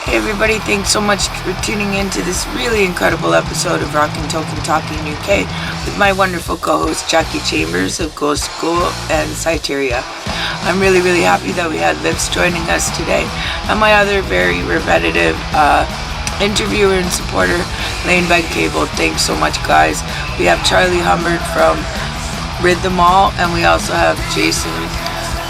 Hey everybody, thanks so much for tuning in to this really incredible episode of ROCKn, TALKn UK with my wonderful co-host Jackie Chambers of Go School and Cyteria. I'm really happy that we had Lips joining us today, and my other very repetitive interviewer and supporter, Lane Bed Cable. Thanks so much, guys. We have Charlie Humbert from Rid Them All, and we also have Jason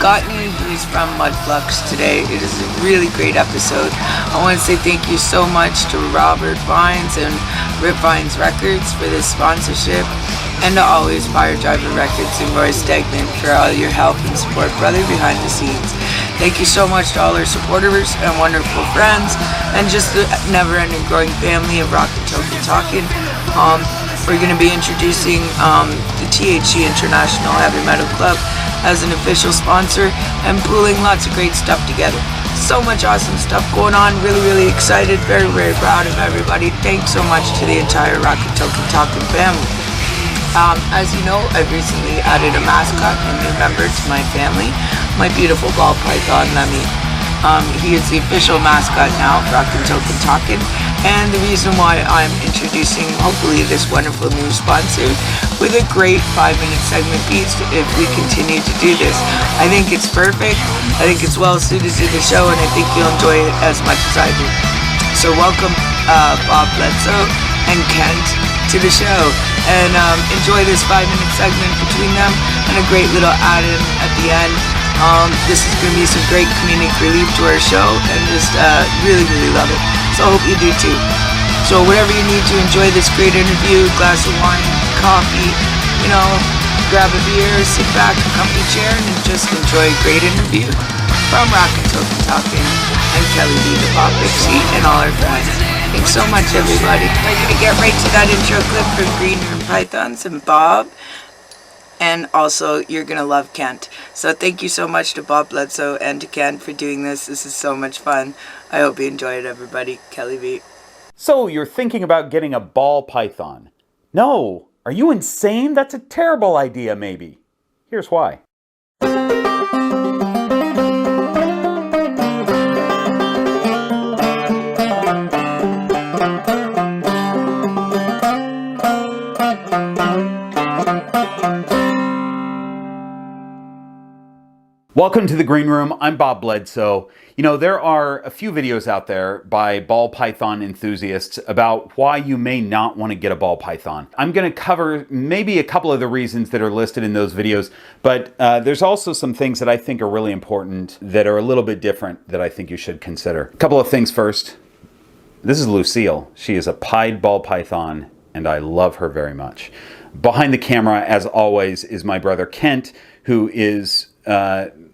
Gaut, who's from Mudflux today. It is a really great episode. I want to say thank you so much to Robert Vines and Rip Vines Records for this sponsorship, and to always Fire Driver Records and Roy Stegman for all your help and support, brother, behind the scenes. Thank you so much to all our supporters and wonderful friends, and just the never-ending growing family of ROCKn, TALKn. We're going to be introducing the THC International Heavy Metal Club as an official sponsor and pooling lots of great stuff together. So much awesome stuff going on. Really excited. Very proud of everybody. Thanks so much to the entire ROCKn, TALKn family. As you know, I've recently added a mascot, a new member to my family, my beautiful ball python, Lemmy. He is the official mascot now of ROCKn, TALKn, and the reason why I'm introducing, hopefully, this wonderful new sponsor with a great 5-minute segment piece if we continue to do this. I think it's perfect. I think it's well suited to the show, and I think you'll enjoy it as much as I do. So welcome Bob Bledsoe and Kent to the show, and enjoy this 5-minute segment between them and a great little add-in at the end. This is going to be some great comedic relief to our show, and just really love it. So I hope you do too. So whatever you need to enjoy this great interview, glass of wine, coffee, grab a beer, sit back, a comfy chair, and just enjoy a great interview from ROCKn, TALKn, and Kelly B, the Pop Pixie, and all our friends. Thanks so much, everybody. We're going to get right to that intro clip from Green Room Pythons and Bob. And also, you're going to love Kent. So thank you so much to Bob Bledsoe and to Kent for doing this. This is so much fun. I hope you enjoy it, everybody. Kelly B. So you're thinking about getting a ball python? No. Are you insane? That's a terrible idea, maybe. Here's why. Welcome to the Green Room. I'm Bob Bledsoe. There are a few videos out there by ball python enthusiasts about why you may not want to get a ball python. I'm going to cover maybe a couple of the reasons that are listed in those videos, but there's also some things that I think are really important that are a little bit different that I think you should consider. A couple of things first. This is Lucille. She is a pied ball python, and I love her very much. Behind the camera, as always, is my brother Kent, who is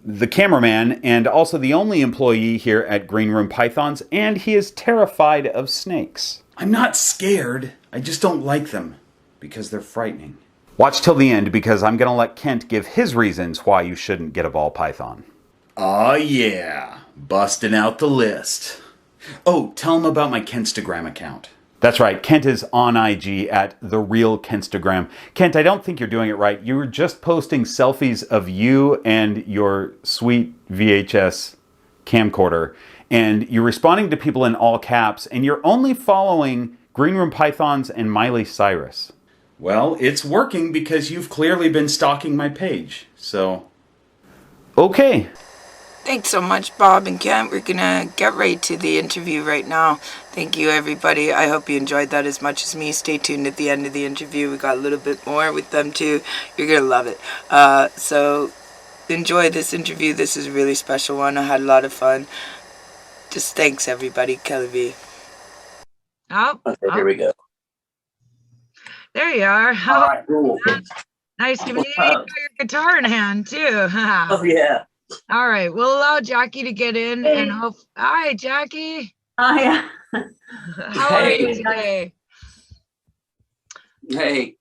the cameraman and also the only employee here at Green Room Pythons, and he is terrified of snakes. I'm not scared, I just don't like them because they're frightening. Watch till the end because I'm going to let Kent give his reasons why you shouldn't get a ball python. Oh yeah, busting out the list. Oh, tell him about my Kentstagram account. That's right, Kent is on IG at The Real Kentstagram. Kent, I don't think you're doing it right. You were just posting selfies of you and your sweet VHS camcorder, and you're responding to people in all caps, and you're only following Green Room Pythons and Miley Cyrus. Well, it's working because you've clearly been stalking my page, so... Okay. Thanks so much, Bob and Kent. We're going to get right to the interview right now. Thank you, everybody. I hope you enjoyed that as much as me. Stay tuned at the end of the interview. We got a little bit more with them, too. You're going to love it. So enjoy this interview. This is a really special one. I had a lot of fun. Just thanks, everybody. Kelly V. Here we go. There you are. All right, cool. Nice to meet you. You got your guitar in hand, too. Oh, yeah. All right, we'll allow Jackie to get in and hope. Hi, Jackie. Hi. How are you today? Hey.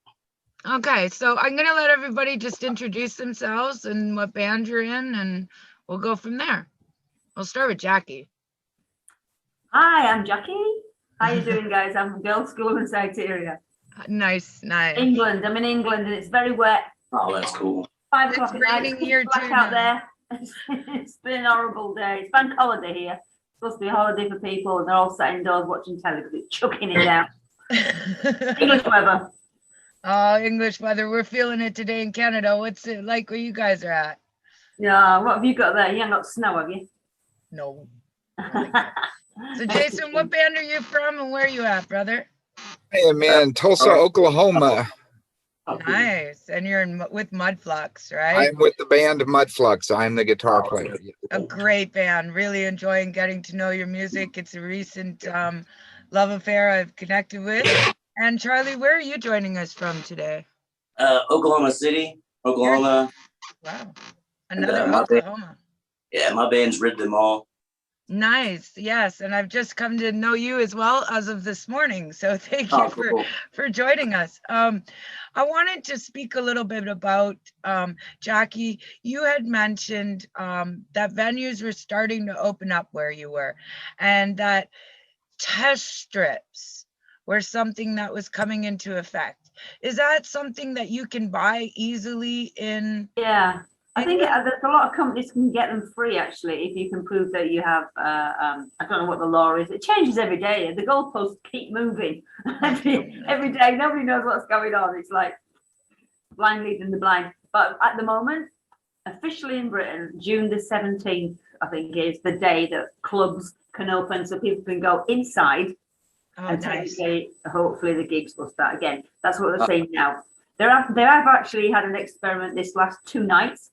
Okay, so I'm gonna let everybody just introduce themselves and what band you're in, and we'll go from there. We'll start with Jackie. Hi, I'm Jackie. How you doing, guys? I'm from Girls' School in Cyteria. Nice. England. I'm in England, and it's very wet. Oh, that's cool. 5 o'clock It's raining here black too out now. there. It's been a horrible day. It's bank holiday here. supposed to be a holiday for people, and they're all sat indoors watching telly because it's chucking it down. English weather. Oh, English weather. We're feeling it today in Canada. What's it like where you guys are at? Yeah, what have you got there? You ain't got snow, have you? No. So, Jason, what band are you from and where are you at, brother? Hey, man, Tulsa, Oklahoma. Nice. And you're with Mudflux, right? I'm with the band Mudflux. I'm the guitar player. A great band. Really enjoying getting to know your music. It's a recent love affair I've connected with. And Charlie, where are you joining us from today? Oklahoma City, Oklahoma. Wow. Another my Oklahoma. my band's Rid Them All. Nice. Yes. And I've just come to know you as well as of this morning. So thank you for joining us. I wanted to speak a little bit about Jackie. You had mentioned that venues were starting to open up where you were, and that test strips were something that was coming into effect. Is that something that you can buy easily in? Yeah. I think there's a lot of companies can get them free, actually, if you can prove that you have, I don't know what the law is. It changes every day. The goalposts keep moving every day. Nobody knows what's going on. It's like blind leading the blind. But at the moment, officially in Britain, June the 17th, I think, is the day that clubs can open so people can go inside. And technically, hopefully the gigs will start again. That's what they're saying now. They have actually had an experiment this last 2 nights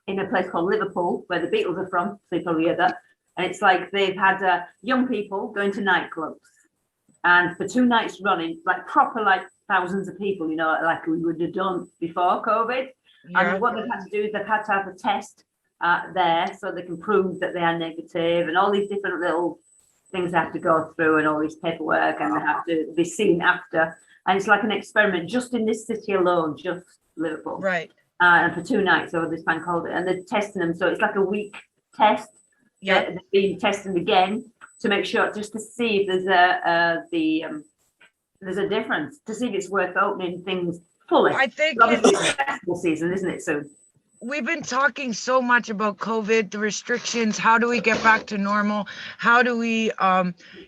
in a place called Liverpool, where the Beatles are from, so you probably heard that. And it's like they've had young people going to nightclubs. And for 2 nights running, like proper, like thousands of people, you know, like we would have done before COVID. Yeah. And what they've had to do is they've had to have a test there so they can prove that they are negative, and all these different little things they have to go through, and all this paperwork, and they have to be seen after. And it's like an experiment just in this city alone, just Liverpool. Right. And for 2 nights over this bank holiday, and they're testing them. So it's like a week test. Yeah. They're being tested again to make sure, just to see if there's a difference, to see if it's worth opening things fully. I think it's festival season, isn't it, soon? We've been talking so much about COVID, the restrictions. How do we get back to normal? How do we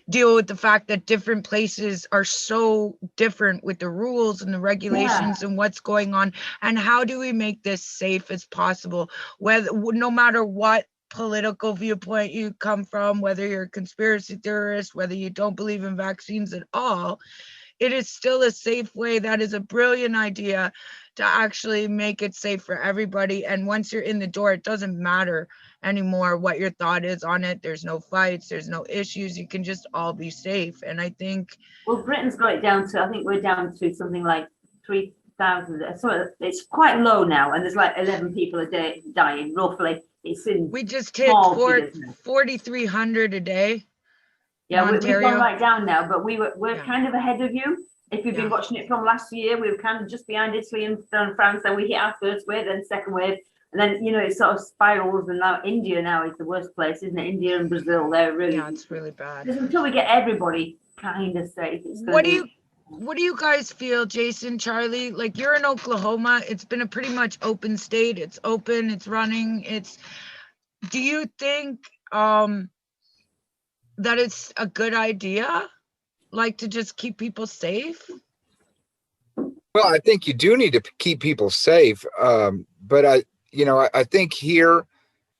deal with the fact that different places are so different with the rules and the regulations and what's going on? And how do we make this safe as possible? Whether, no matter what political viewpoint you come from, whether you're a conspiracy theorist, whether you don't believe in vaccines at all, it is still a safe way. That is a brilliant idea to actually make it safe for everybody. And once you're in the door, it doesn't matter anymore what your thought is on it. There's no fights, there's no issues. You can just all be safe. And I think, well, Britain's got it down to, I think we're down to something like 3,000. So it's quite low now. And there's like 11 people a day dying, roughly. It's in, we just hit 4,300 a day. Yeah, we've gone right down now, but we're kind of ahead of you. If you've been watching it from last year, we were kind of just behind Italy and France. Then we hit our first wave, then second wave, and then, you know, it sort of spirals. And now India now is the worst place, isn't it? India and Brazil, they're really, it's really bad. Until we get everybody kind of safe. What do you guys feel, Jason, Charlie? Like, you're in Oklahoma. It's been a pretty much open state. It's open. It's running. Do you think that it's a good idea, like, to just keep people safe? Well, I think you do need to keep people safe. But I think here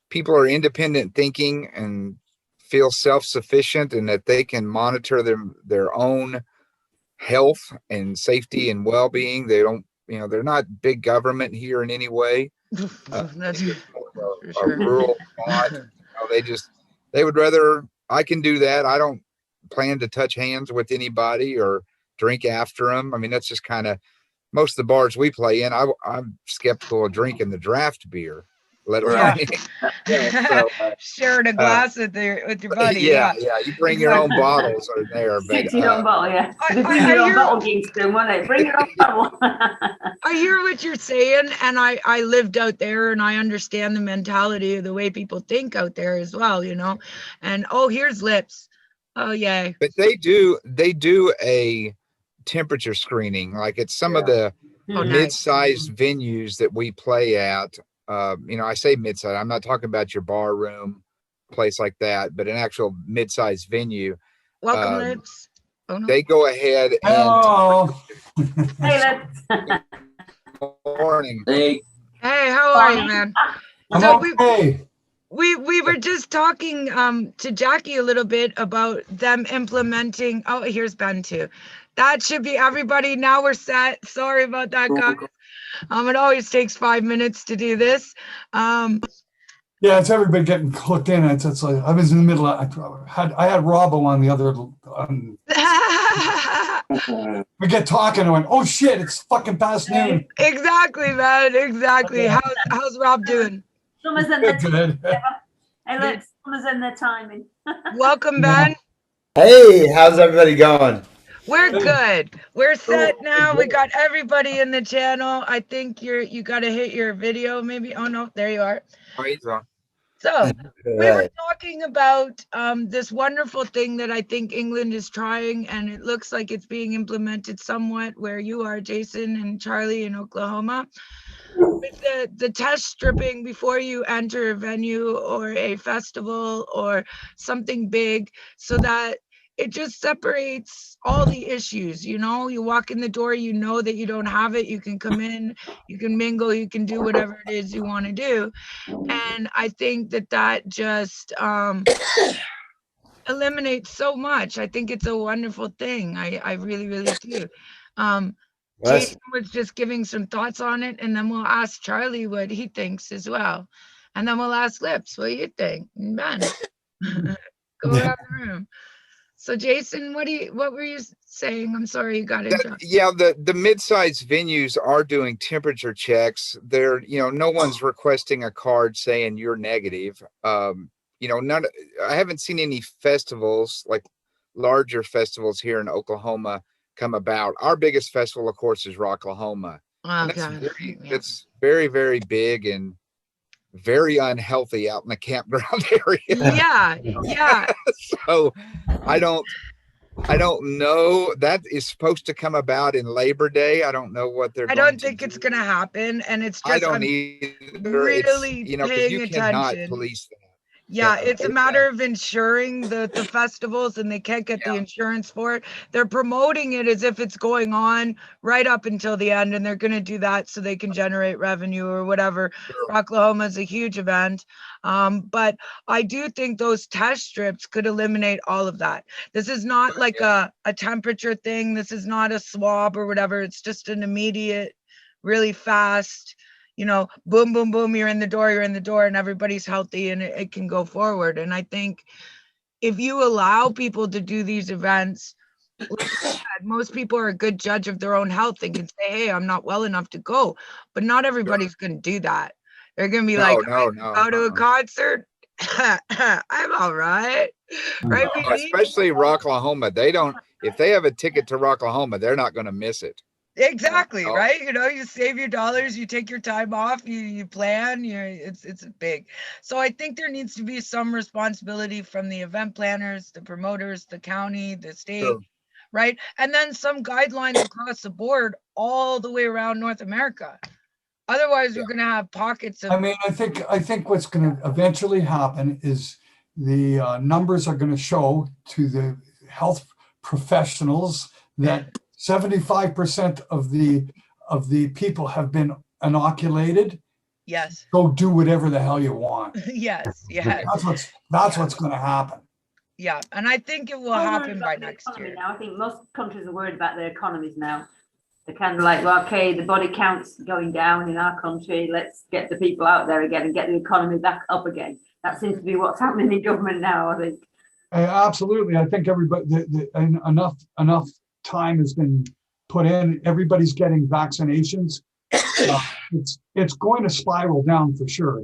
people are independent thinking and feel self-sufficient, and that they can monitor their own health and safety and well-being. They don't, they're not big government here in any way. That's a rural thought. They would rather, I can do that. I don't plan to touch hands with anybody or drink after them. I mean, that's just kind of, most of the bars we play in, I'm skeptical of drinking the draft beer. Let alone sharing a glass with your buddy. Yeah. You bring your own bottles are there. But your own bottle, yeah. Bring your own bottle, Kingston, won't it? Bring your own bottle. I hear what you're saying, and I lived out there, and I understand the mentality of the way people think out there as well, And here's lips. Oh yay. But they do a temperature screening, like at some of the mid-sized venues that we play at. I say mid-size, I'm not talking about your bar room place like that, but an actual mid-sized venue, Welcome, um, Lips. Oh no. they go ahead and Oh, Hey, let's. morning. Hey, Hey, how are you, man? I'm So okay. we were just talking to Jackie a little bit about them implementing. Oh, here's Ben too. That should be everybody. Now we're set. Sorry about that, guys. It always takes 5 minutes to do this. Yeah, it's everybody getting clicked in. It's like I was in the middle of. I had Robbo on the other. We get talking and went, oh shit, it's fucking past noon. Exactly, man. Exactly. How's Rob doing? Summer's in the Good. Hey, let's. Summer's in their timing. Welcome, Yeah. Ben. Hey, how's everybody going? We're good. We're set now. We got everybody in the channel. I think you got to hit your video maybe. Oh no, there you are. Oh, he's on. So we were Right. talking about this wonderful thing that I think England is trying, and it looks like it's being implemented somewhat where you are, Jason and Charlie in Oklahoma. With the test stripping before you enter a venue or a festival or something big, so that it just separates all the issues. You know, you walk in the door, you know that you don't have it, you can come in, you can mingle, you can do whatever it is you want to do. And I think that just eliminates so much. I think it's a wonderful thing. I really, really do. That's Jason was just giving some thoughts on it, and then we'll ask Charlie what he thinks as well. And then we'll ask Lips, what do you think? And Ben, go around the room. So Jason, what were you saying? I'm sorry you got interrupted. Yeah, the mid-sized venues are doing temperature checks. They're, no one's requesting a card saying you're negative. I haven't seen any festivals, like larger festivals here in Oklahoma, come about. Our biggest festival, of course, is Rocklahoma. And Okay. it's very, very big and very unhealthy out in the campground area. Yeah. So I don't know. That is supposed to come about in Labor Day. I don't know what they're I going don't to think do. it's gonna happen, and it's I just don't I'm either. really It's, because paying you cannot attention. police that. Yeah, Yeah. it's a matter of insuring the festivals, and they can't get the insurance for it. They're promoting it as if it's going on right up until the end, and they're going to do that so they can generate revenue or whatever. Sure. Rocklahoma is a huge event, but I do think those test strips could eliminate all of that. This is not like a temperature thing. This is not a swab or whatever. It's just an immediate, really fast, boom, boom, boom, you're in the door, and everybody's healthy, and it can go forward. And I think if you allow people to do these events, like I said, most people are a good judge of their own health and can say, hey, I'm not well enough to go. But not everybody's going to do that. They're going to be like, no. go to a concert. I'm all right. Right? Especially Rocklahoma. They don't, if they have a ticket to Rocklahoma, they're not going to miss it. Exactly, Oh. right? You save your dollars, you take your time off, you plan, it's big. So I think there needs to be some responsibility from the event planners, the promoters, the county, the state, Sure. right? And then some guidelines across the board all the way around North America. Otherwise, we're going to have pockets of. I mean, I think what's going to eventually happen is the numbers are going to show to the health professionals that 75% of the people have been inoculated. Yes. Go do whatever the hell you want. Yes. That's what's going to happen. Yeah, and I think it will happen by next year. Now, I think most countries are worried about their economies now. They're kind of like, well, okay, the body count's going down in our country. Let's get the people out there again and get the economy back up again. That seems to be what's happening in government now, I think. Absolutely. I think everybody, enough time has been put in. Everybody's getting vaccinations. It's going to spiral down for sure,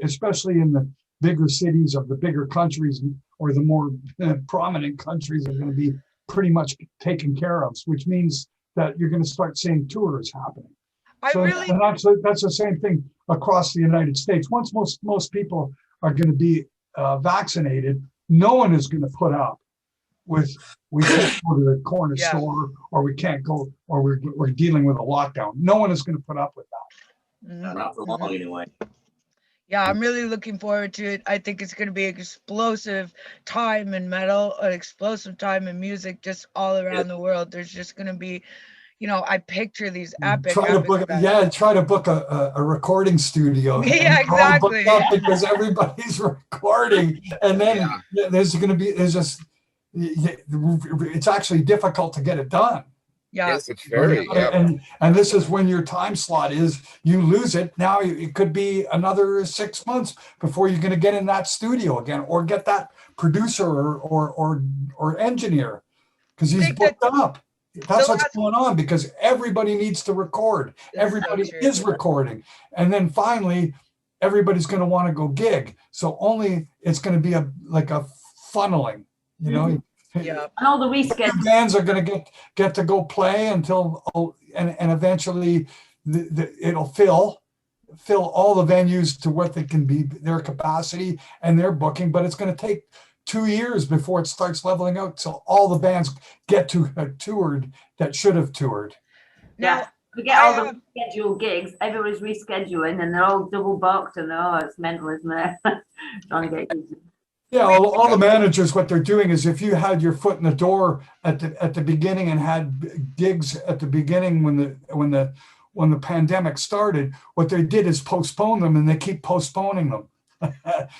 especially in the bigger cities of the bigger countries, or the more prominent countries are going to be pretty much taken care of, which means that you're going to start seeing tours happening. And that's the same thing across the United States. Once most people are going to be vaccinated, no one is going to put up with, we can't go to the corner store, or we can't go, or we're dealing with a lockdown. No one is going to put up with that. Not for long anyway. Yeah, I'm really looking forward to it. I think it's going to be an explosive time in metal, an explosive time in music, just all around the world. There's just going to be, I picture these epic events. Try to book a recording studio. Yeah, And they're all booked exactly. up because everybody's recording, and then it's actually difficult to get it done. Yeah. Yes, it's very, And this is when your time slot is, you lose it. Now it could be another 6 months before you're going to get in that studio again, or get that producer or engineer, because he's booked up. That's what's going on, because everybody needs to record. Everybody is recording. And then finally, everybody's going to want to go gig. So it's going to be like a funneling, Yeah. And all the rescheduling. Bands are going to get to go play until, and eventually it'll fill all the venues to what they can be, their capacity and their booking. But it's going to take 2 years before it starts leveling out, so all the bands get to have toured that should have toured. Now, we get all the scheduled gigs, everybody's rescheduling, and they're all double booked, and it's mental, isn't it? Trying to get gigs. Yeah, all the managers, what they're doing is, if you had your foot in the door at the beginning and had gigs at the beginning when the pandemic started, what they did is postpone them, and they keep postponing them.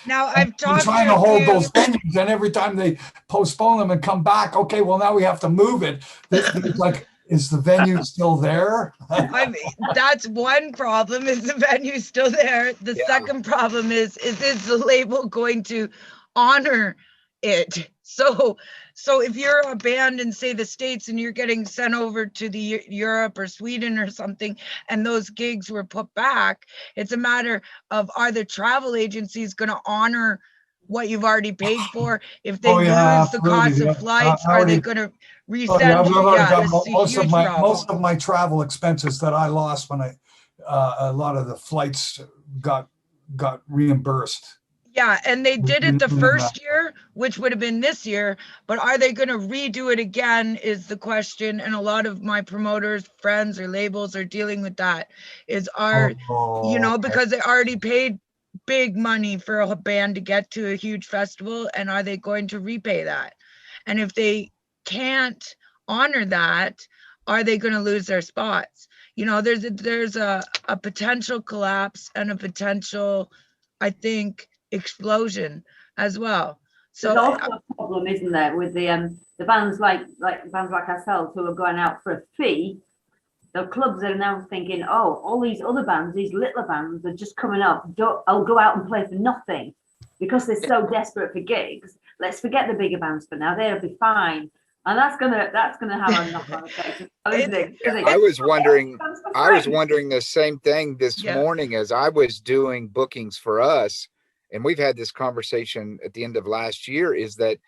Now I've talked trying to hold those venues, and every time they postpone them and come back, okay, well now we have to move it. It's like, is the venue still there? I mean, that's one problem, is the venue still there. The second problem is the label going to honor it? So if you're a band in, say, the States, and you're getting sent over to the Europe or Sweden or something, and those gigs were put back, it's a matter of, are the travel agencies going to honor what you've already paid for? If they lose the cost of flights, are they going to resend you? Most of my travel expenses that I lost when a lot of the flights got reimbursed. Yeah, and they did it the first year, which would have been this year, but are they going to redo it again is the question. And a lot of my promoters, friends, or labels are dealing with that, because they already paid big money for a band to get to a huge festival, and are they going to repay that? And if they can't honor that, are they going to lose their spots? There's a potential collapse and a potential, I think, explosion as well. So there's also a problem, isn't there, with the bands like bands like ourselves who are going out for a fee. The clubs are now thinking, all these other bands, these little bands are just coming up. I'll go out and play for nothing because they're so desperate for gigs. Let's forget the bigger bands for now; they'll be fine. And that's gonna have a knock-on effect, isn't it? I was wondering the same thing this morning as I was doing bookings for us. And we've had this conversation at the end of last year, is that,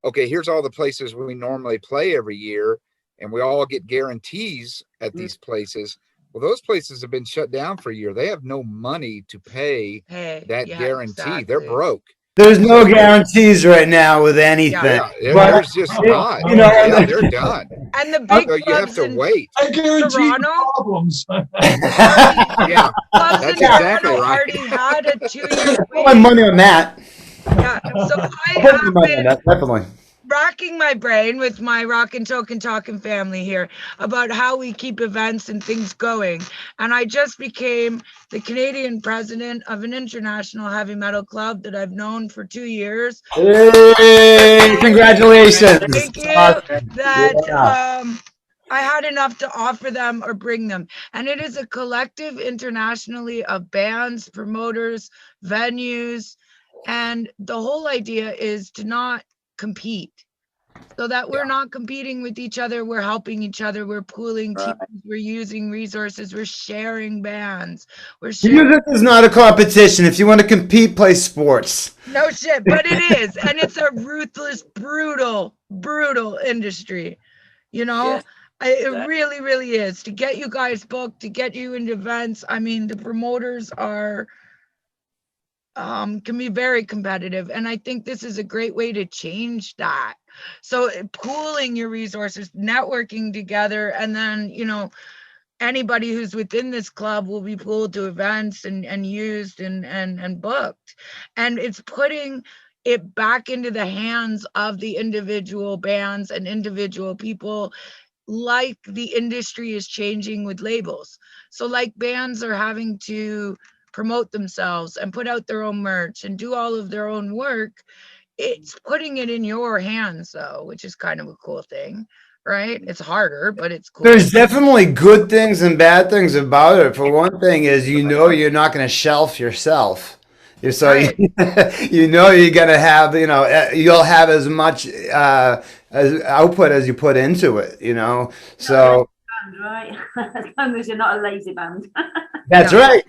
okay, here's all the places we normally play every year, and we all get guarantees at these places. Well, those places have been shut down for a year. They have no money to pay that guarantee. Exactly. They're broke. There's no guarantees right now with anything. There's just not. They're done. And the big you have to wait. I guarantee Toronto problems. That's exactly right. Already had a 2-year wait. My money on that. Yeah, so I have been definitely racking my brain with my ROCKn TALKn family here about how we keep events and things going. And I just became the Canadian president of an international heavy metal club that I've known for 2 years. Hey, congratulations. Thank you. I had enough to offer them or bring them. And it is a collective internationally of bands, promoters, venues. And the whole idea is to not compete, so that we're not competing with each other. We're helping each other. We're pooling teams. We're using resources. We're sharing bands. This is not a competition. If you want to compete, play sports. No shit, but it is. And it's a ruthless, brutal industry. It really, really is. To get you guys booked, to get you into events. I mean, the promoters are can be very competitive, and I think this is a great way to change that. So pooling your resources, networking together, and then anybody who's within this club will be pulled to events and used and booked. And it's putting it back into the hands of the individual bands and individual people, like the industry is changing with labels. So like bands are having to promote themselves and put out their own merch and do all of their own work. It's putting it in your hands though, which is kind of a cool thing, right? It's harder, but it's cool. There's definitely good things and bad things about it. For one thing is, you're not going to shelf yourself. So Right. you know you're going to have, you'll have as much as output as you put into it, So Band, right? As long as you're not a lazy band. that's Yeah. right.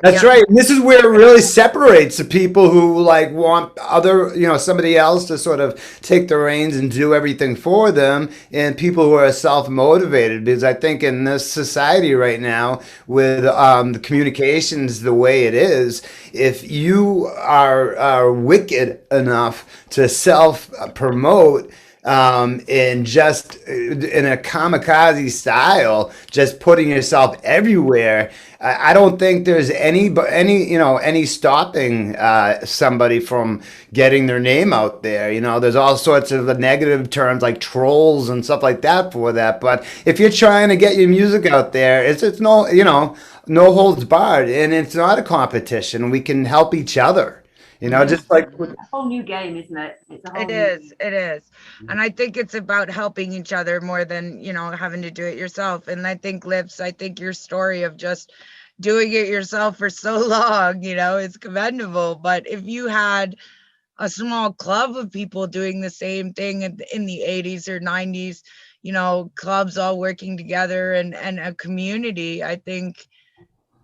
That's Yeah. right. And this is where it really separates the people who like want other, somebody else to sort of take the reins and do everything for them, and people who are self-motivated. Because I think in this society right now, with the communications the way it is, if you are wicked enough to self-promote, and just in a kamikaze style, just putting yourself everywhere, I don't think there's any stopping somebody from getting their name out there. There's all sorts of the negative terms like trolls and stuff like that for that. But if you're trying to get your music out there, it's no no holds barred, and it's not a competition. We can help each other. Just like It's a whole new game, isn't it? It's a whole It new is. It is. And I think it's about helping each other more than, having to do it yourself. And I think, Lips, I think your story of just doing it yourself for so long, is commendable. But if you had a small club of people doing the same thing in the 80s or 90s, clubs all working together and a community, I think,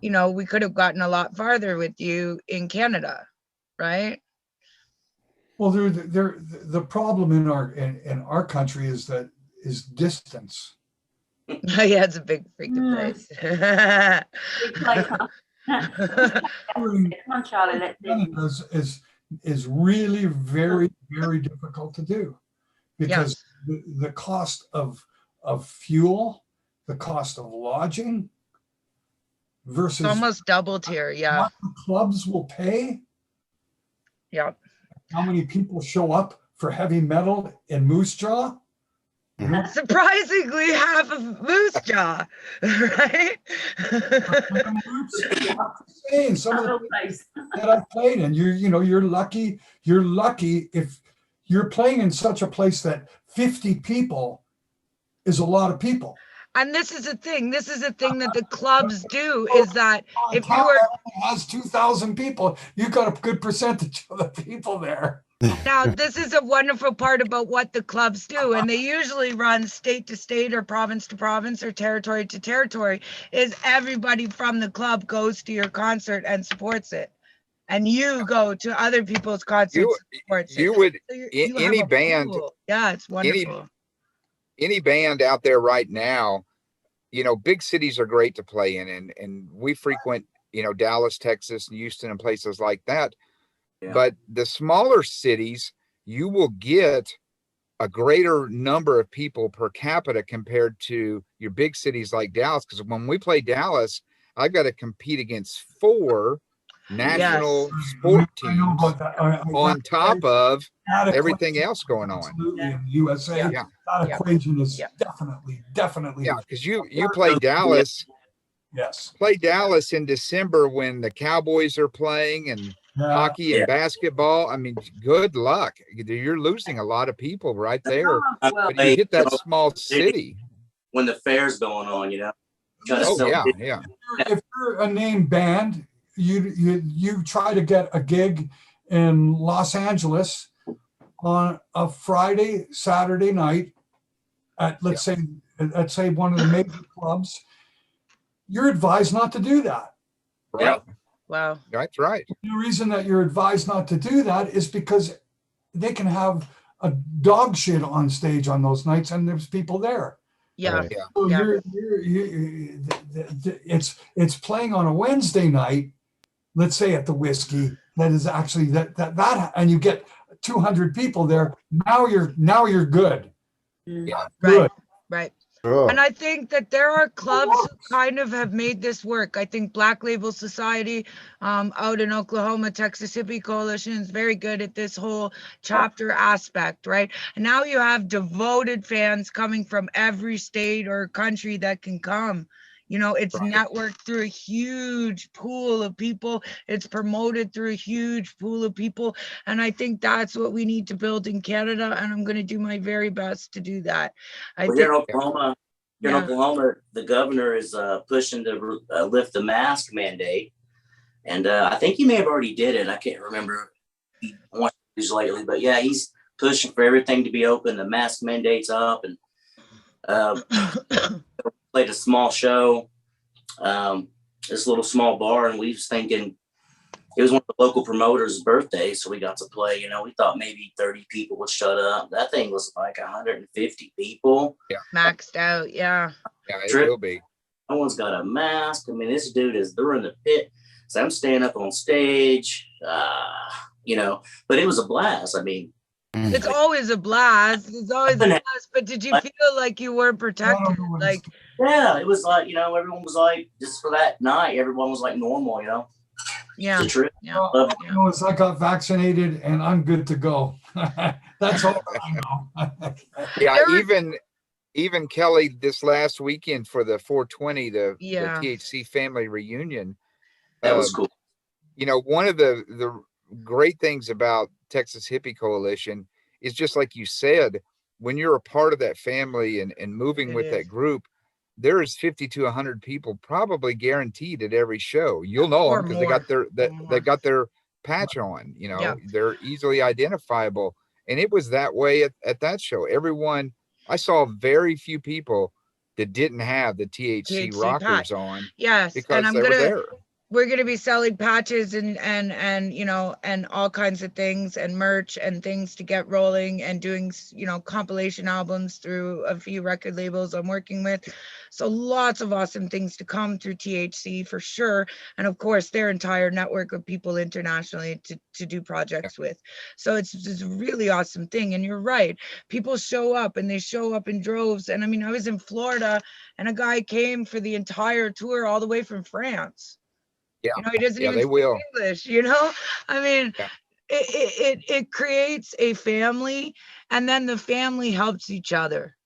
we could have gotten a lot farther with you in Canada, right? Well, the problem in our country is distance. Yeah, it's a big freaking place. big place. Come on, Charlie, let's do Is really very, very difficult to do, because Yes. the cost of fuel, the cost of lodging versus It's almost doubled here. Yeah. what the clubs will pay, Yeah. how many people show up for heavy metal in Moose Jaw. Surprisingly, half of Moose Jaw, right? Saying some of the place. that I've played in, you're lucky if you're playing in such a place that 50 people is a lot of people. And this is a thing. This is a thing that the clubs do, is that if you are has 2,000 people, you got a good percentage of the people there. now, this is a wonderful part about what the clubs do, and they usually run state to state or province to province or territory to territory, is everybody from the club goes to your concert and supports it. And you go to other people's concerts and supports You it. would, So you have any a band, pool. Yeah, it's wonderful. any band out there right now, big cities are great to play in, and we frequent, Dallas, Texas, and Houston, and places like that. Yeah. But the smaller cities, you will get a greater number of people per capita compared to your big cities like Dallas. Because when we play Dallas, I've got to compete against 4 national sport I know teams about that. on top of That everything equation, else going on. absolutely, in the USA, Yeah. that Yeah. equation is Yeah. definitely. Yeah, because you play Dallas Yes. in December when the Cowboys are playing and Yeah. hockey and Yeah. basketball. I mean, good luck. You're losing a lot of people right there. Well, But you hit that small city. When the fair's going on, try to Oh sell yeah, it. yeah. If you're a name band, you try to get a gig in Los Angeles on a Friday, Saturday night at let's say one of the major clubs. You're advised not to do that. Right. Wow. That's right. The reason that you're advised not to do that is because they can have a dog shit on stage on those nights, and there's people there. Yeah. Right. Yeah. So Yeah. it's playing on a Wednesday night, let's say at the Whiskey, that is actually that and you get 200 people there. Now you're good. Yeah. Good. Right. And I think that there are clubs who kind of have made this work. I think Black Label Society out in Oklahoma, Texas Hippie Coalition is very good at this whole chapter aspect, right? And now you have devoted fans coming from every state or country that can come. You know, it's networked through a huge pool of people. It's promoted through a huge pool of people. And I think that's what we need to build in Canada. And I'm going to do my very best to do that. Well, here in Oklahoma, the governor is pushing to lift the mask mandate. And I think he may have already did it. I can't remember what he's lately. But yeah, he's pushing for everything to be open. The mask mandate's up. And played a small show, this little small bar, and we was thinking it was one of the local promoters' birthday, so we got to play. You know, we thought maybe 30 people would shut up. That thing was like 150 people. Yeah, maxed out. Yeah, it will be. No one's got a mask. I mean, this dude they're in the pit. So I'm standing up on stage, you know, but it was a blast. I mean, it's always a blast. It's always a blast. But did you feel like you weren't protected? Like, yeah, it was like, you know, everyone was like, just for that night, everyone was like normal, you know. Yeah. It's a trip. Yeah. You know, it's I got vaccinated and I'm good to go. That's all I know. Yeah, even Kelly, this last weekend for the 420, the THC family reunion. That was cool. You know, one of the great things about Texas Hippie Coalition is just like you said, when you're a part of that family and moving with that group, there is 50 to 100 people probably guaranteed at every show. You'll know them because they got their patch on. You know, they're easily identifiable, and it was that way at that show. Everyone, I saw very few people that didn't have the THC rockers patch on. Yes, because they were there. We're going to be selling patches and you know, and all kinds of things and merch and things to get rolling, and doing, you know, compilation albums through a few record labels I'm working with. So lots of awesome things to come through THC for sure. And of course, their entire network of people internationally to do projects with. So it's a really awesome thing. And you're right. People show up, and they show up in droves. And I mean, I was in Florida and a guy came for the entire tour all the way from France. Yeah, you know, he doesn't even speak English, you know? I mean, it creates a family, and then the family helps each other.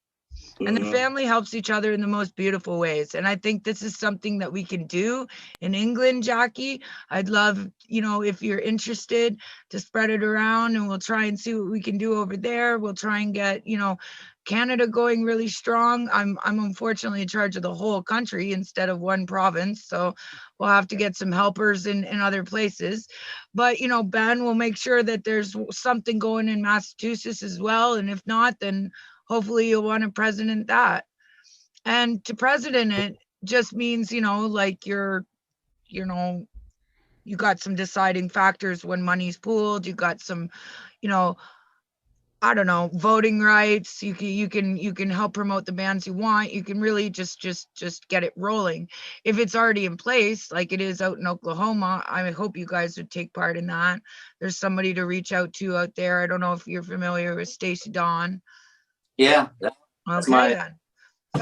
And the family helps each other in the most beautiful ways. And I think this is something that we can do in England, Jackie. I'd love, you know, if you're interested, to spread it around, and we'll try and see what we can do over there. We'll try and get, you know, Canada going really strong. I'm unfortunately in charge of the whole country instead of one province. So we'll have to get some helpers in other places. But, you know, Ben will make sure that there's something going in Massachusetts as well. And if not, then hopefully you'll want to president that. And to president it just means, you know, like you got some deciding factors when money's pooled. You got some, you know, I don't know, voting rights. You can help promote the bands you want. You can really just get it rolling. If it's already in place, like it is out in Oklahoma, I hope you guys would take part in that. There's somebody to reach out to out there. I don't know if you're familiar with Stacey Dawn. Yeah. Okay then.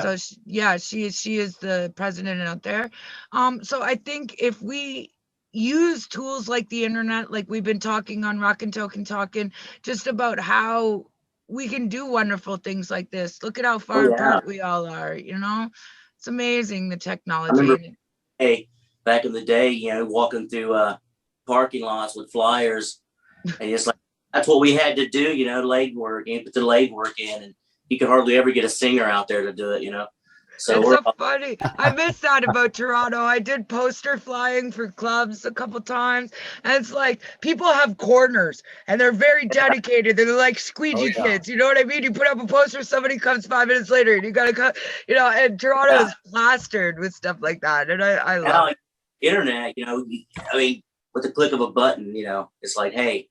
So she is the president out there. So I think if we use tools like the internet, like we've been talking on ROCKn TALKn, just about how we can do wonderful things like this. Look at how far apart we all are, you know? It's amazing, the technology. I remember, back in the day, you know, walking through parking lots with flyers, and it's like, that's what we had to do, you know, leg work, and put the leg work in, and you could hardly ever get a singer out there to do it, you know? So it's so funny. I miss that about Toronto. I did poster flying for clubs a couple times, and it's like people have corners and they're very dedicated. They're like squeegee kids. You know what I mean? You put up a poster, somebody comes 5 minutes later, and you gotta come. You know, and Toronto is plastered with stuff like that, and I love it. Internet, you know, I mean, with the click of a button, you know, it's like, hey,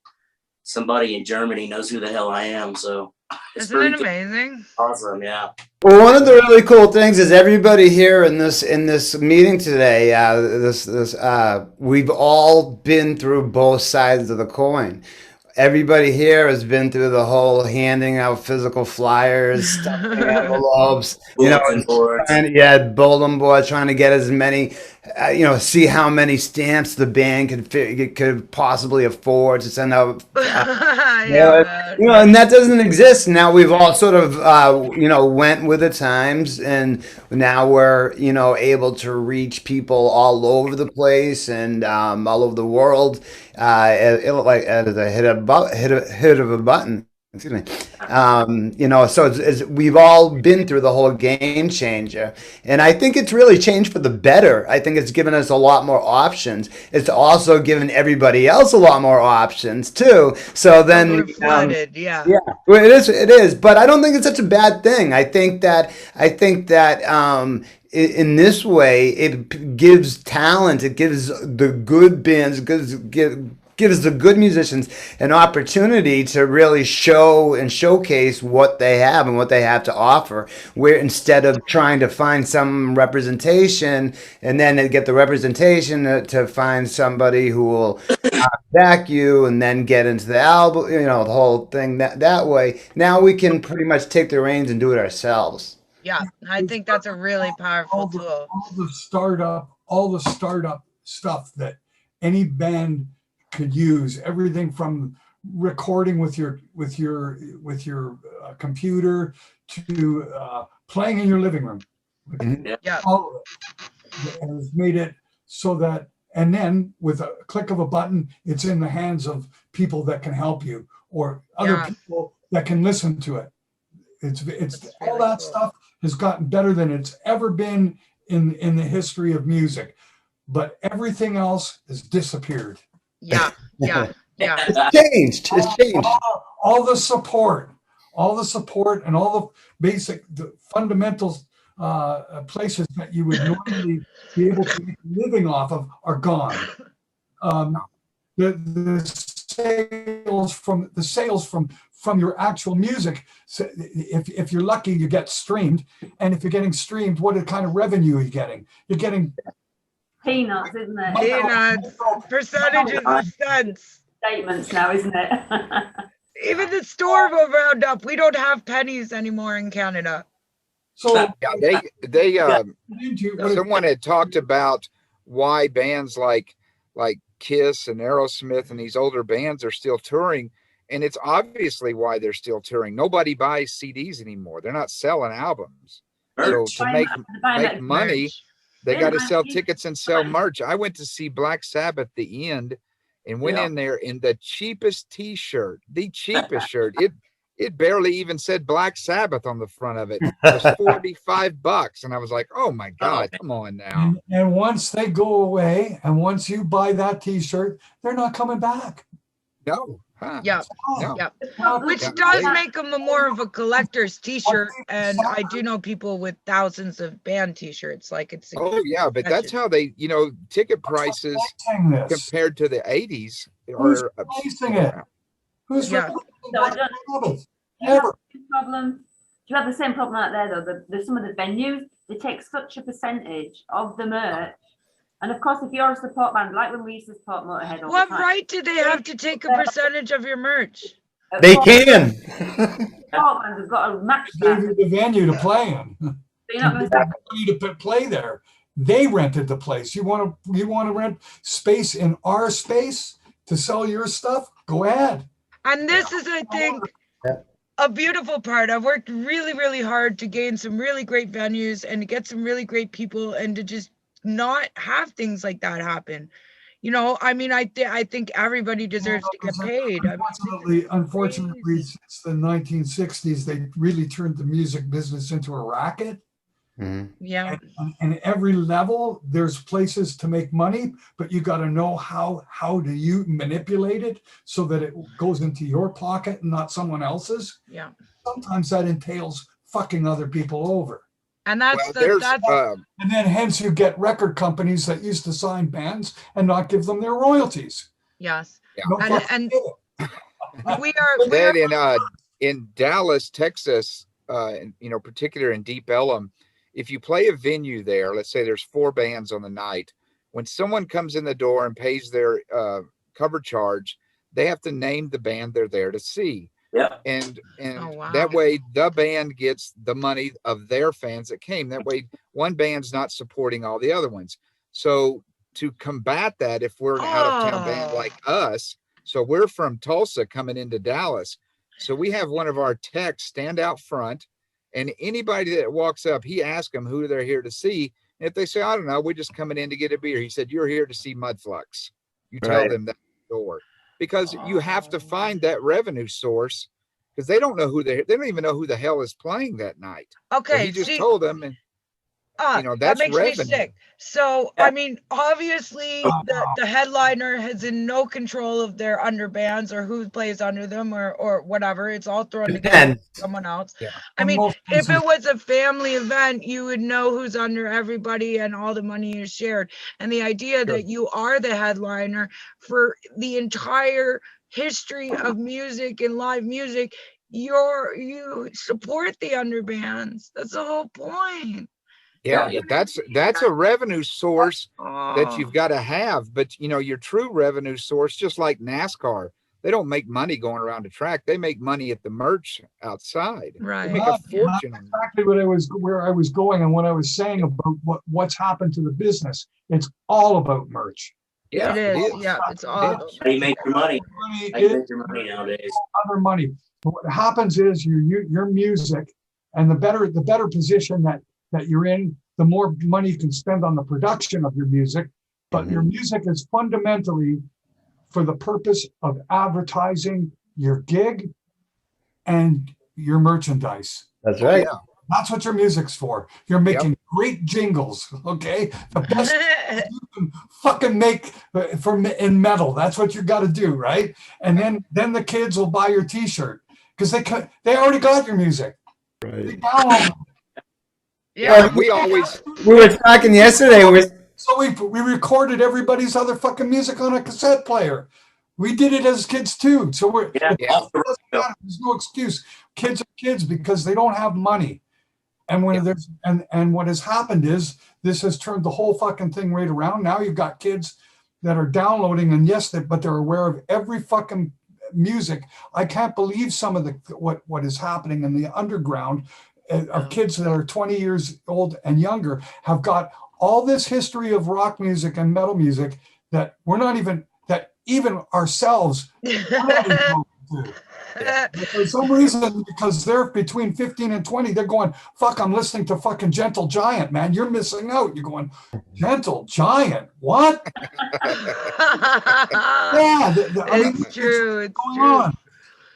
somebody in Germany knows who the hell I am. So isn't it amazing? Awesome, yeah. Well, one of the really cool things is everybody here in this meeting today. We've all been through both sides of the coin. everybody here has been through the whole handing out physical flyers, stuffing envelopes, Bulletin boards. and bulletin board, trying to get as many, see how many stamps the band could possibly afford to send out. Yeah, And that doesn't exist now. We've all sort of, went with the times, and now we're, able to reach people all over the place and all over the world, like at the hit of a button. Excuse me. So we've all been through the whole game changer, and I think it's really changed for the better. I think it's given us a lot more options. It's also given everybody else a lot more options too. So then, we're flooded, yeah. well, it is, but I don't think it's such a bad thing. I think that in this way, it gives talent. It gives the good bands, gives the good musicians an opportunity to really show and showcase what they have and what they have to offer, where instead of trying to find some representation and then get the representation to find somebody who will back you and then get into the album, the whole thing that way. Now we can pretty much take the reins and do it ourselves. Yeah, I think that's a really powerful tool. All the startup stuff that any band could use, everything from recording with your computer to playing in your living room. Yeah. All of it has made it so that, and then with a click of a button, it's in the hands of people that can help you or other people that can listen to it. It's all really that cool. Stuff has gotten better than it's ever been in the history of music, but everything else has disappeared. Yeah. It's changed. All the support and all the basic, the fundamentals, places that you would normally be able to make a living off of are gone. The sales from your actual music, so if you're lucky, you get streamed, and if you're getting streamed, what kind of revenue are you getting? You're getting peanuts, isn't it? Peanuts, percentages of cents. Statements now, isn't it? Even the store will round up. We don't have pennies anymore in Canada. So they someone had talked about why bands like Kiss and Aerosmith and these older bands are still touring, and it's obviously why they're still touring. Nobody buys CDs anymore. They're not selling albums. So to make money, they got to sell tickets and sell merch. I went to see Black Sabbath the End and went in there in the cheapest t-shirt, the cheapest shirt. It barely even said Black Sabbath on the front of it. It was $45. And I was like, oh my God, come on now. And once they go away, and once you buy that t-shirt, they're not coming back. No. Huh. Yeah. No. Yeah. Which does make them more of a collector's t-shirt. And I do know people with thousands of band t-shirts. Like it's. Oh yeah, but that's how they, ticket prices compared to the 80s. Who's replacing it? Who's replacing it? Ever. Do you have the same problem out there though? There's some of the venues, they take such a percentage of the merch. And of course, if you're a support band, like when we used to support Motorhead all what the time, right do they have to take a percentage of your merch? They can. Support bands have got to match They that. gave you the venue to play in. So you're not going to You to play there. They rented the place. You want to rent space in our space to sell your stuff? Go ahead. And this is, I think, a beautiful part. I've worked really, really hard to gain some really great venues and to get some really great people and to just not have things like that happen. I think everybody deserves to get paid. Unfortunately, since the 1960s, they really turned the music business into a racket. Mm-hmm. Yeah. And every level, there's places to make money, but you got to know how do you manipulate it so that it goes into your pocket and not someone else's. Yeah. Sometimes that entails fucking other people over. And and then hence you get record companies that used to sign bands and not give them their royalties. Yes. Yeah. And we are in Dallas, Texas, particular in Deep Ellum, if you play a venue there, let's say there's 4 bands on the night, when someone comes in the door and pays their cover charge, they have to name the band they're there to see. Yeah. And Oh, wow. that way the band gets the money of their fans that came. That way one band's not supporting all the other ones. So to combat that, if we're an out of town band Oh. like us, so we're from Tulsa coming into Dallas. So we have one of our techs stand out front, and anybody that walks up, he asks them who they're here to see. And if they say, I don't know, we're just coming in to get a beer, he said, you're here to see Mudflux. You tell Right. them that door, because you have to find that revenue source, because they don't know they don't even know who the hell is playing that night. So Okay, he just see, told them, and that that's makes me revenue. sick. So, Yeah. I mean, obviously, the headliner has in no control of their underbands or who plays under them or whatever. It's all thrown together Depends. by someone else. Yeah. I mean, Most if places- it was a family event, you would know who's under everybody and all the money is shared. And the idea that you are the headliner for the entire history of music and live music, you support the underbands. That's the whole point. Yeah, that's a revenue source that Oh, you've got to have. But your true revenue source, just like NASCAR, they don't make money going around the track. They make money at the merch outside. They right. make a fortune. Exactly where I was going and what I was saying about what's happened to the business. It's all about merch. Yeah, It is. Yeah, it's all. is. How do you make your money? Money How do you is make your money nowadays? other money. But what happens is your music, and the better position that you're in, the more money you can spend on the production of your music. But your music is fundamentally for the purpose of advertising your gig and your merchandise. That's right. Yeah. That's what your music's for. You're making great jingles, okay? The best you can fucking make in metal. That's what you got to do, right? And then the kids will buy your T-shirt because they already got your music. Right. They download it. Yeah. We always We were talking yesterday. So we recorded everybody's other fucking music on a cassette player. We did it as kids too. So Yeah. there's no excuse. Kids are kids because they don't have money. And when there's and what has happened is this has turned the whole fucking thing right around. Now you've got kids that are downloading, and but they're aware of every fucking music. I can't believe some of what is happening in the underground of kids that are 20 years old and younger have got all this history of rock music and metal music that even ourselves for some reason, because they're between 15 and 20, they're going, fuck, I'm listening to fucking Gentle Giant, man. You're missing out. You're going, Gentle Giant? What? Yeah. It's true. It's going true. on.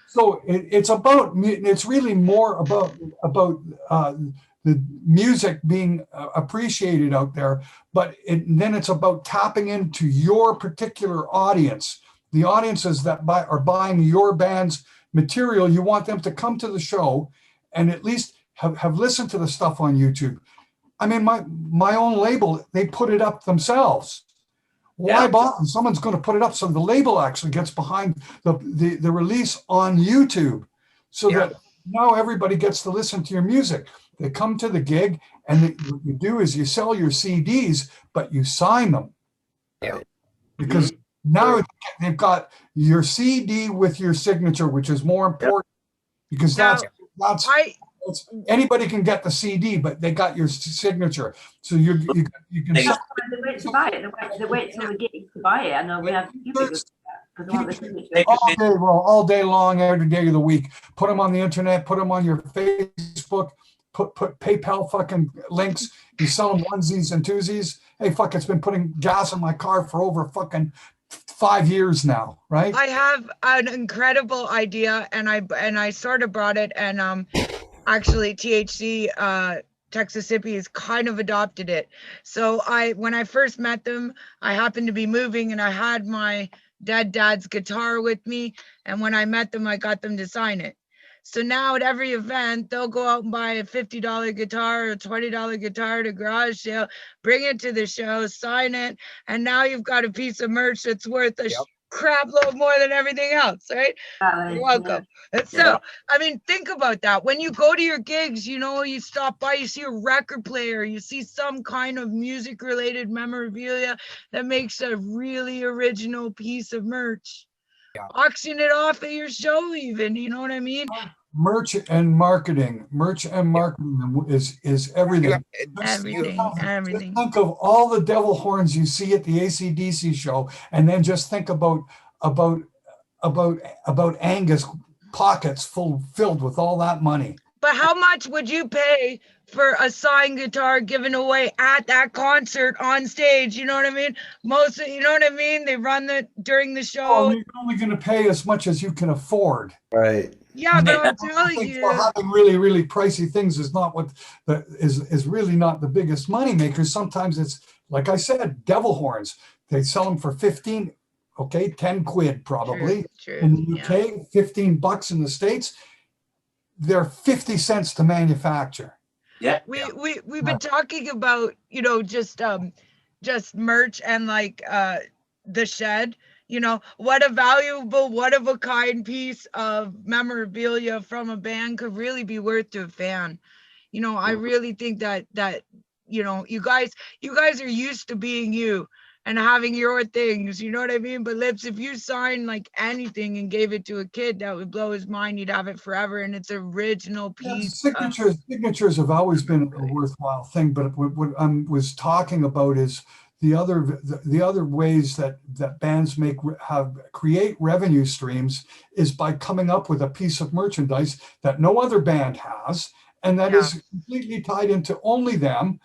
So it's really more about the music being appreciated out there, but then it's about tapping into your particular audience, the audiences that are buying your band's material. You want them to come to the show and at least have listened to the stuff on YouTube. I mean, my own label, they put it up themselves. Why bother? Someone's going to put it up, so the label actually gets behind the release on YouTube, so that now everybody gets to listen to your music. They come to the gig, and what you do is you sell your CDs, but you sign them. Yeah. Because now they've got your CD with your signature, which is more important, because that's anybody can get the CD, but they got your signature, so you can. They wait to buy it. They wait till the gig to buy it. I know we have all day long, every day of the week. Put them on the internet. Put them on your Facebook. Put PayPal fucking links. You sell them onesies and twosies. Hey, fuck! It's been putting gas in my car for over fucking 5 years now, right? I have an incredible idea, and I sort of brought it, and actually THC Texas Hippies kind of adopted it. So when I first met them, I happened to be moving, and I had my dad's guitar with me, and when I met them, I got them to sign it. So now at every event, they'll go out and buy a $50 guitar or $20 guitar at a garage sale, bring it to the show, sign it, and now you've got a piece of merch that's worth a crap load more than everything else, right? You're welcome. Yeah. So, I mean, think about that. When you go to your gigs, you stop by, you see a record player, you see some kind of music-related memorabilia that makes a really original piece of merch. auction it off at your show even, you know what I mean? Merch and marketing is everything. Everything. Think of all the devil horns you see at the AC/DC show, and then just think about Angus pockets filled with all that money. But how much would you pay for a signed guitar given away at that concert on stage? You know what I mean? You know what I mean? They run it during the show. Oh, you're only going to pay as much as you can afford. Right. Yeah, but I'm telling you, having really pricey things is not what is really not the biggest money maker. Sometimes it's, like I said, devil horns. They sell them for 15, okay, 10 quid probably. True, in the UK, $15 in the States. They're 50 cents to manufacture. Yeah. We've been talking about, you know, just merch and like the shed. You know, what a valuable, one of a kind piece of memorabilia from a band could really be worth to a fan. You know, I really think that you know, you guys are used to being you and having your things, you know what I mean? But Lips, if you signed like anything and gave it to a kid, that would blow his mind. You'd have it forever, and it's original piece. Signatures have always been a worthwhile thing, but what I was talking about is the other ways that bands create revenue streams is by coming up with a piece of merchandise that no other band has, and that is completely tied into only them.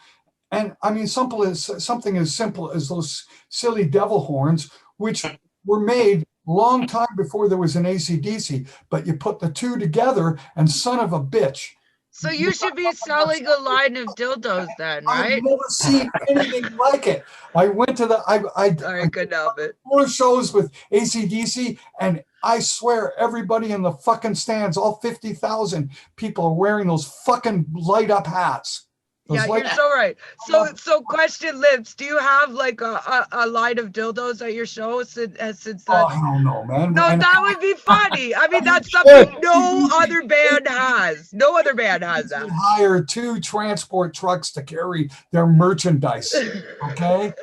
And I mean, something as simple as those silly devil horns, which were made long time before there was an AC/DC, but you put the two together and son of a bitch. So you should be selling a line of dildos then, right? I've never seen anything like it. I went to I couldn't help it. 4 shows with AC/DC, and I swear everybody in the fucking stands, all 50,000 people, are wearing those fucking light up hats. Yeah, you're so right. So question, Lips, do you have like a line of dildos at your show since Oh, I don't know, man. No, that would be funny. I mean, that's something no other band has. No other band has that. Hire 2 transport trucks to carry their merchandise. Okay.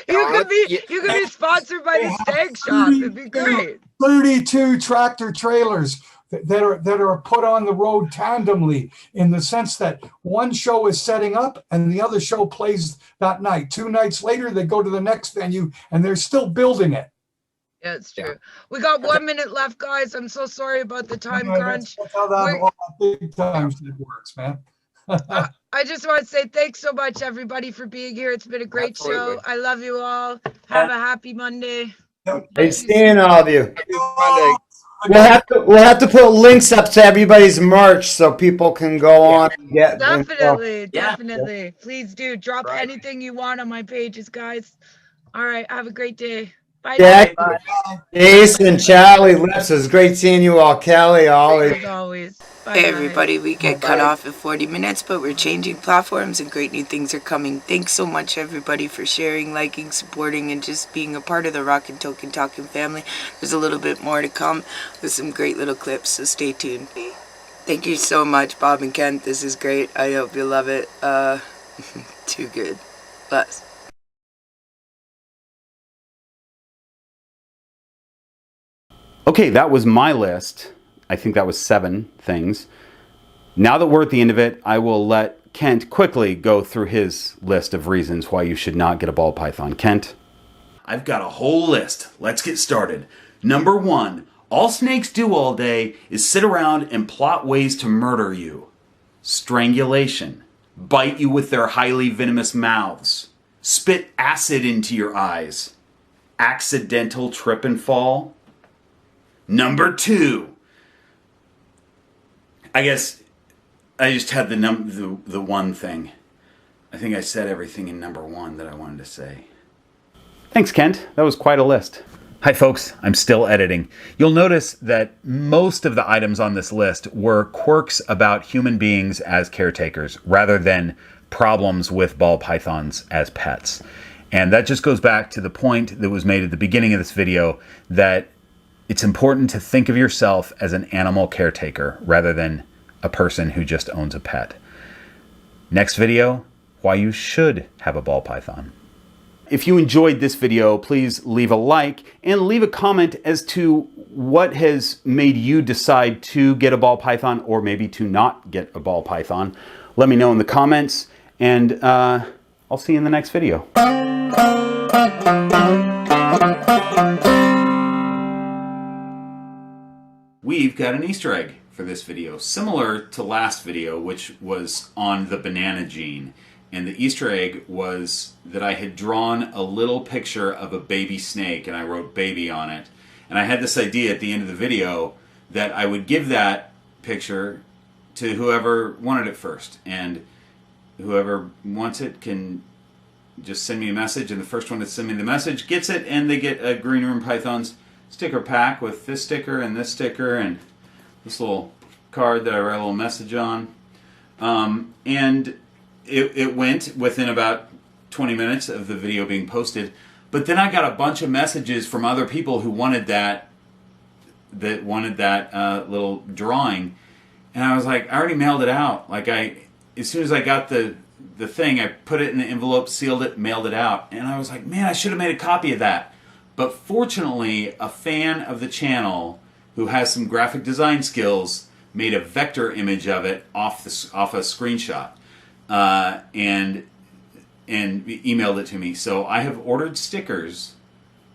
You could be sponsored by the Stag Shop. It'd be great. 32 tractor trailers that are put on the road tandemly, in the sense that one show is setting up and the other show plays that night. 2 nights later, they go to the next venue and they're still building it. Yeah, it's true. Yeah. We got 1 minute left, guys. I'm so sorry about the time crunch. That's how that big time shit works, man. I just want to say thanks so much, everybody, for being here. It's been a great show. I love you all. Have a happy Monday. Great seeing all of you. Monday. We'll have to put links up to everybody's merch so people can go on and get. Definitely. Please do drop anything you want on my pages, guys. All right. Have a great day. Bye. Jack, Jason, Charlie, Lips, it was great seeing you all. Kelly, always. As always. Bye, Hey everybody, we get cut off at 40 minutes, but we're changing platforms and great new things are coming. Thanks so much everybody for sharing, liking, supporting, and just being a part of the ROCKn TALKn family. There's a little bit more to come with some great little clips, so stay tuned. Thank you so much, Bob and Kent. This is great. I hope you love it. Too good. Bless. Okay, that was my list. I think that was 7 things. Now that we're at the end of it, I will let Kent quickly go through his list of reasons why you should not get a ball python. Kent? I've got a whole list. Let's get started. Number 1, all snakes do all day is sit around and plot ways to murder you. Strangulation. Bite you with their highly venomous mouths. Spit acid into your eyes. Accidental trip and fall. Number 2. I guess I just had the one thing. I think I said everything in number 1 that I wanted to say. Thanks, Kent. That was quite a list. Hi, folks. I'm still editing. You'll notice that most of the items on this list were quirks about human beings as caretakers rather than problems with ball pythons as pets. And that just goes back to the point that was made at the beginning of this video, that it's important to think of yourself as an animal caretaker rather than a person who just owns a pet. Next video, why you should have a ball python. If you enjoyed this video, please leave a like and leave a comment as to what has made you decide to get a ball python or maybe to not get a ball python. Let me know in the comments, and I'll see you in the next video. We've got an Easter egg for this video, similar to last video, which was on the banana gene. And the Easter egg was that I had drawn a little picture of a baby snake, and I wrote baby on it. And I had this idea at the end of the video that I would give that picture to whoever wanted it first. And whoever wants it can just send me a message, and the first one to send me the message gets it, and they get a Green Room Pythons sticker pack with this sticker and this little card that I write a little message on. And it went within about 20 minutes of the video being posted, but then I got a bunch of messages from other people who wanted that little drawing, and I was like, I already mailed it out. Like, as soon as I got the thing, I put it in the envelope, sealed it, mailed it out, and I was like, man, I should have made a copy of that. But fortunately, a fan of the channel who has some graphic design skills made a vector image of it off a screenshot. And emailed it to me. So I have ordered stickers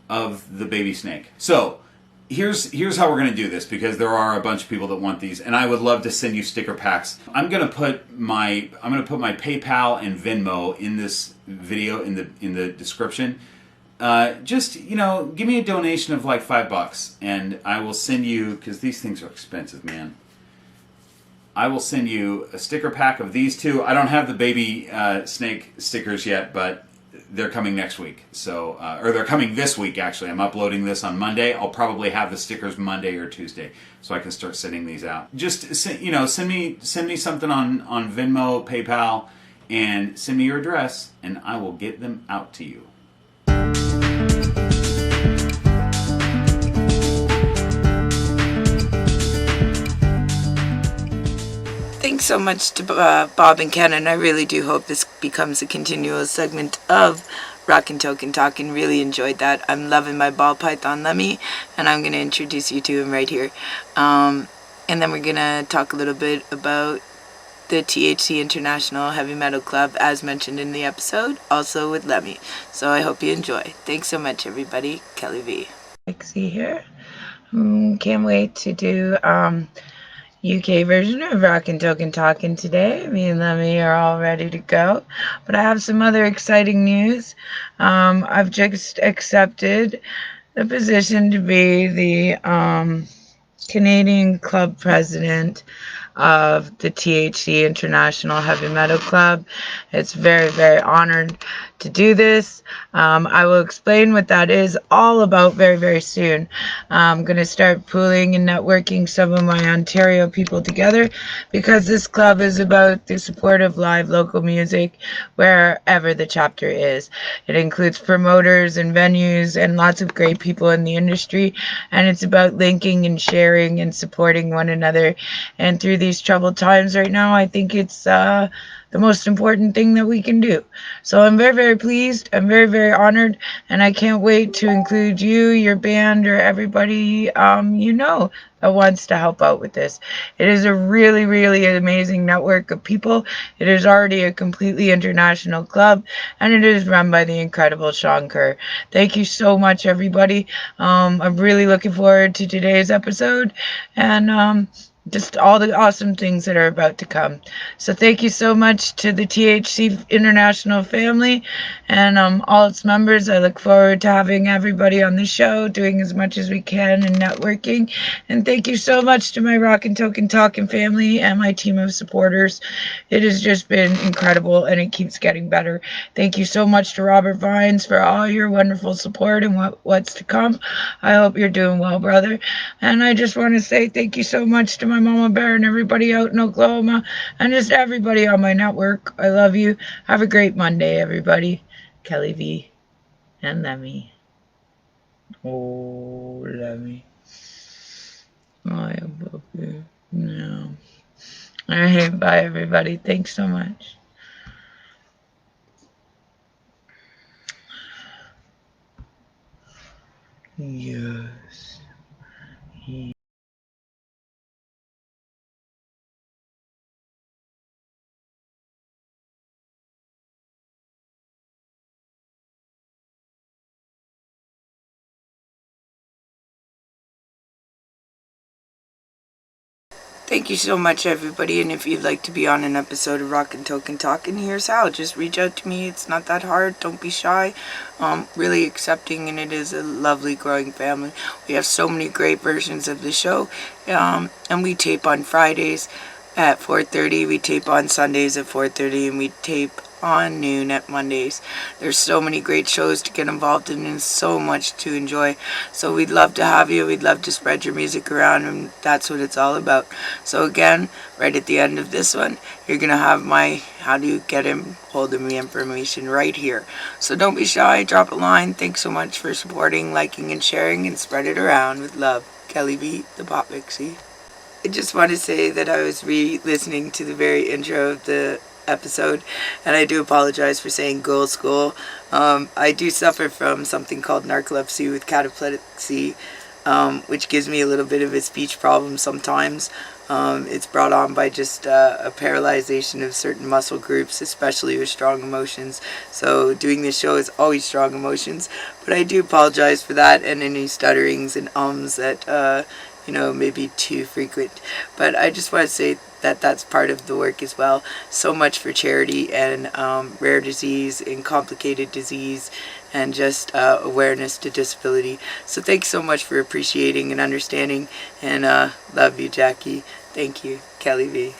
of the baby snake. So here's how we're going to do this, because there are a bunch of people that want these, and I would love to send you sticker packs. I'm going to put my PayPal and Venmo in this video in the description. Just, give me a donation of like $5, and I will send you, because these things are expensive, man. I will send you a sticker pack of these two. I don't have the baby snake stickers yet, but they're coming next week. So, or they're coming this week, actually. I'm uploading this on Monday. I'll probably have the stickers Monday or Tuesday, so I can start sending these out. Just, send me something on Venmo, PayPal, and send me your address, and I will get them out to you. Thanks so much to Bob and Ken, and I really do hope this becomes a continual segment of ROCKn TALKn. Really enjoyed that. I'm loving my ball python Lemmy, and I'm going to introduce you to him right here. And then we're going to talk a little bit about the THC International Heavy Metal Club, as mentioned in the episode, also with Lemmy. So I hope you enjoy. Thanks so much, everybody. Kelly V. Lexi here. Can't wait to do UK version of ROCKn TALKn today. Me and Lemmy are all ready to go, but I have some other exciting news. I've just accepted the position to be the Canadian club president of the THC International Heavy Metal Club. It's very, very honored to do this. I will explain what that is all about very, very soon. I'm going to start pooling and networking some of my Ontario people together, because this club is about the support of live local music wherever the chapter is. It includes promoters and venues and lots of great people in the industry, and it's about linking and sharing and supporting one another. And through these troubled times right now, I think it's the most important thing that we can do. So I'm very, very pleased. I'm very, very honored, and I can't wait to include you, your band, or everybody that wants to help out with this. It is a really, really amazing network of people. It is already a completely international club, and it is run by the incredible Sean Kerr. Thank you so much, everybody. I'm really looking forward to today's episode, and just all the awesome things that are about to come. So thank you so much to the THC International family and all its members. I look forward to having everybody on the show, doing as much as we can and networking. And thank you so much to my ROCKn TALKn family and my team of supporters. It has just been incredible, and it keeps getting better. Thank you so much to Robert Vines for all your wonderful support and what's to come. I hope you're doing well, brother. And I just want to say thank you so much to my Mama Bear and everybody out in Oklahoma, and just everybody on my network. I love you. Have a great Monday, everybody. Kelly V and Lemmy. Oh, Lemmy. I love you. No. All right, bye, everybody. Thanks so much. Yes. Thank you so much, everybody. And if you'd like to be on an episode of Rock and Token Talking, here's how. Just reach out to me. It's not that hard. Don't be shy. Really accepting, and it is a lovely growing family. We have so many great versions of the show, and we tape on Fridays at 4:30. We tape on Sundays at 4:30, and we tape on noon at Mondays. There's so many great shows to get involved in and so much to enjoy. So we'd love to have you. We'd love to spread your music around, and that's what it's all about. So again, right at the end of this one, you're going to have my how do you get hold of me information right here. So don't be shy. Drop a line. Thanks so much for supporting, liking, and sharing, and spread it around with love. Kelly V, the Pop Mixie. I just want to say that I was re-listening to the very intro of the episode, and I do apologize for saying girl school. I do suffer from something called narcolepsy with cataplexy, which gives me a little bit of a speech problem sometimes. It's brought on by just a paralyzation of certain muscle groups, especially with strong emotions. So doing this show is always strong emotions, but I do apologize for that and any stutterings and ums that may be too frequent. But I just want to say that that's part of the work as well. So much for charity and rare disease and complicated disease and just awareness to disability. So thanks so much for appreciating and understanding, and love you, Jackie. Thank you, Kelly V.